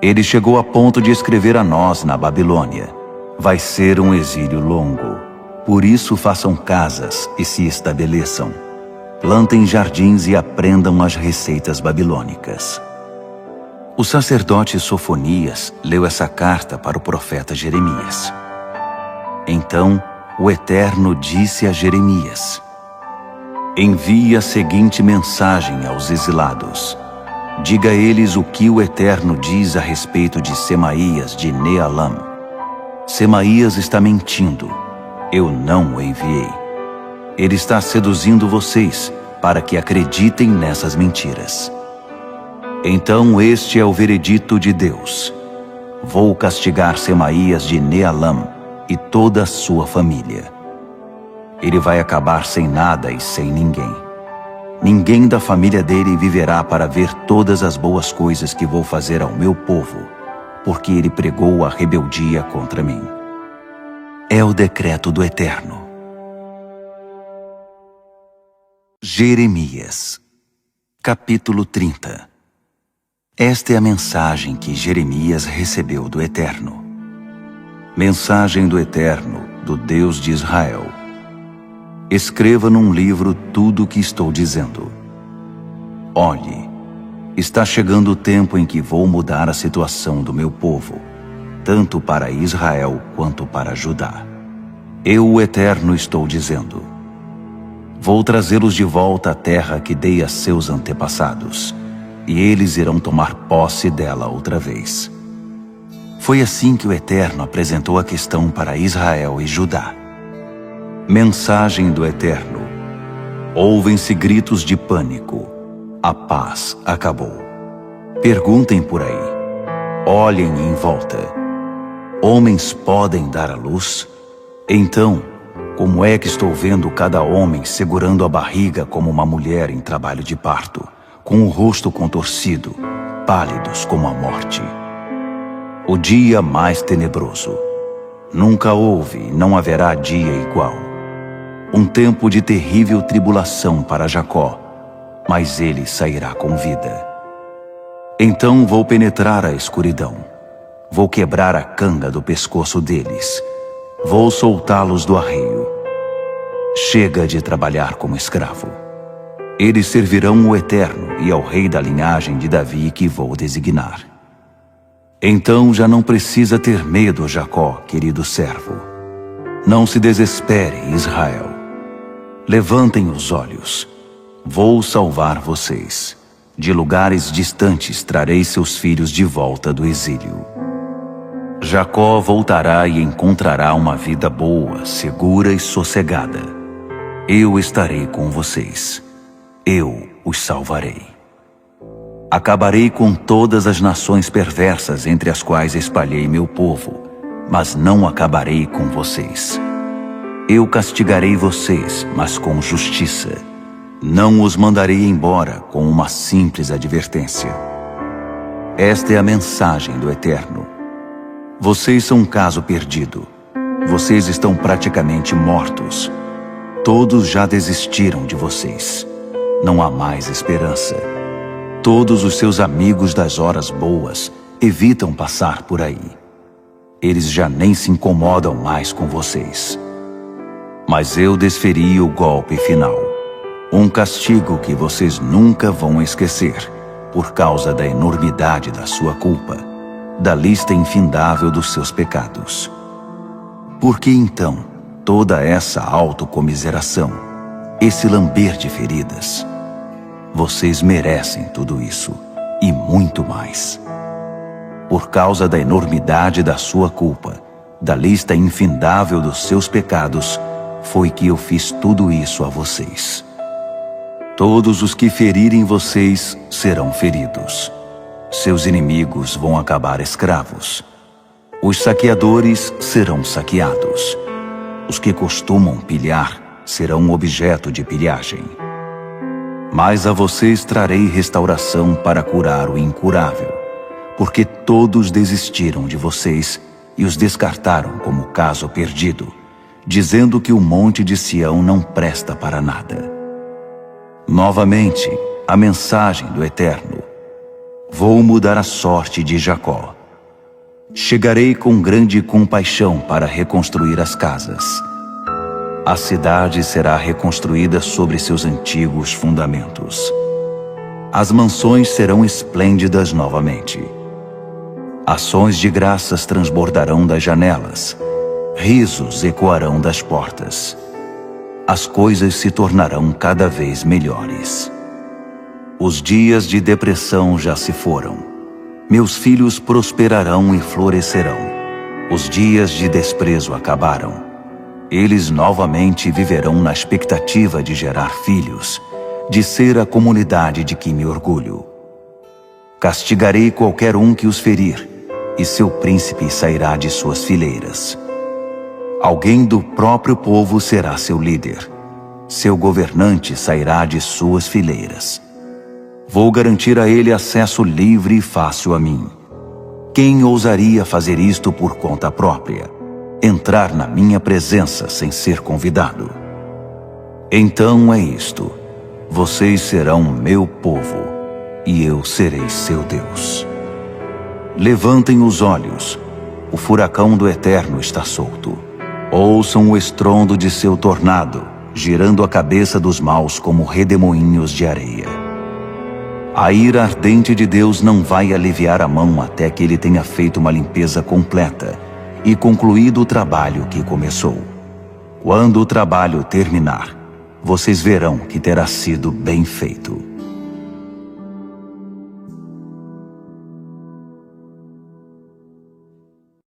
Ele chegou a ponto de escrever a nós na Babilônia: vai ser um exílio longo. Por isso façam casas e se estabeleçam. Plantem jardins e aprendam as receitas babilônicas. O sacerdote Sofonias leu essa carta para o profeta Jeremias. Então, o Eterno disse a Jeremias: envie a seguinte mensagem aos exilados. Diga a eles o que o Eterno diz a respeito de Semaías de Nealam. Semaías está mentindo. Eu não o enviei. Ele está seduzindo vocês para que acreditem nessas mentiras. Então este é o veredito de Deus: vou castigar Semaías de Nealam e toda a sua família. Ele vai acabar sem nada e sem ninguém. Ninguém da família dele viverá para ver todas as boas coisas que vou fazer ao meu povo, porque ele pregou a rebeldia contra mim. É o decreto do Eterno. Jeremias, capítulo 30. Esta é a mensagem que Jeremias recebeu do Eterno. Mensagem do Eterno, do Deus de Israel. Escreva num livro tudo o que estou dizendo. Olhe, está chegando o tempo em que vou mudar a situação do meu povo, tanto para Israel quanto para Judá. Eu, o Eterno, estou dizendo: vou trazê-los de volta à terra que dei a seus antepassados, e eles irão tomar posse dela outra vez. Foi assim que o Eterno apresentou a questão para Israel e Judá. Mensagem do Eterno, Ouvem-se gritos de pânico. A paz acabou. Perguntem por aí. Olhem em volta. Homens podem dar à luz? Então, como é que estou vendo cada homem segurando a barriga como uma mulher em trabalho de parto, com o rosto contorcido, pálidos como a morte? O dia mais tenebroso. Nunca houve e não haverá dia igual. Um tempo de terrível tribulação para Jacó, mas ele sairá com vida. Então vou penetrar a escuridão. Vou quebrar a canga do pescoço deles. Vou soltá-los do arreio. Chega de trabalhar como escravo. Eles servirão o Eterno e ao rei da linhagem de Davi que vou designar. Então já não precisa ter medo, Jacó, querido servo. Não se desespere, Israel. Levantem os olhos. Vou salvar vocês. De lugares distantes trarei seus filhos de volta do exílio. Jacó voltará e encontrará uma vida boa, segura e sossegada. Eu estarei com vocês. Eu os salvarei. Acabarei com todas as nações perversas entre as quais espalhei meu povo, mas não acabarei com vocês. Eu castigarei vocês, mas com justiça. Não os mandarei embora com uma simples advertência. Esta é a mensagem do Eterno. Vocês são um caso perdido. Vocês estão praticamente mortos. Todos já desistiram de vocês. Não há mais esperança. Todos os seus amigos das horas boas evitam passar por aí. Eles já nem se incomodam mais com vocês. Mas eu desferi o golpe final. Um castigo que vocês nunca vão esquecer, por causa da enormidade da sua culpa, da lista infindável dos seus pecados. Por que então toda essa autocomiseração, esse lamber de feridas? Vocês merecem tudo isso, e muito mais. Por causa da enormidade da sua culpa, da lista infindável dos seus pecados, foi que eu fiz tudo isso a vocês. Todos os que ferirem vocês serão feridos. Seus inimigos vão acabar escravos. Os saqueadores serão saqueados. Os que costumam pilhar serão objeto de pilhagem. Mas a vocês trarei restauração para curar o incurável, porque todos desistiram de vocês e os descartaram como caso perdido, dizendo que o monte de Sião não presta para nada. Novamente, a mensagem do Eterno. Vou mudar a sorte de Jacó. Chegarei com grande compaixão para reconstruir as casas. A cidade será reconstruída sobre seus antigos fundamentos. As mansões serão esplêndidas novamente. Ações de graças transbordarão das janelas. Risos ecoarão das portas. As coisas se tornarão cada vez melhores. Os dias de depressão já se foram. Meus filhos prosperarão e florescerão. Os dias de desprezo acabaram. Eles novamente viverão na expectativa de gerar filhos, de ser a comunidade de que me orgulho. Castigarei qualquer um que os ferir, e seu príncipe sairá de suas fileiras. Alguém do próprio povo será seu líder. Seu governante sairá de suas fileiras. Vou garantir a ele acesso livre e fácil a mim. Quem ousaria fazer isto por conta própria? Entrar na minha presença sem ser convidado? Então é isto. Vocês serão meu povo, e eu serei seu Deus. Levantem os olhos. O furacão do Eterno está solto. Ouçam o estrondo de seu tornado, girando a cabeça dos maus como redemoinhos de areia. A ira ardente de Deus não vai aliviar a mão até que ele tenha feito uma limpeza completa e concluído o trabalho que começou. Quando o trabalho terminar, vocês verão que terá sido bem feito.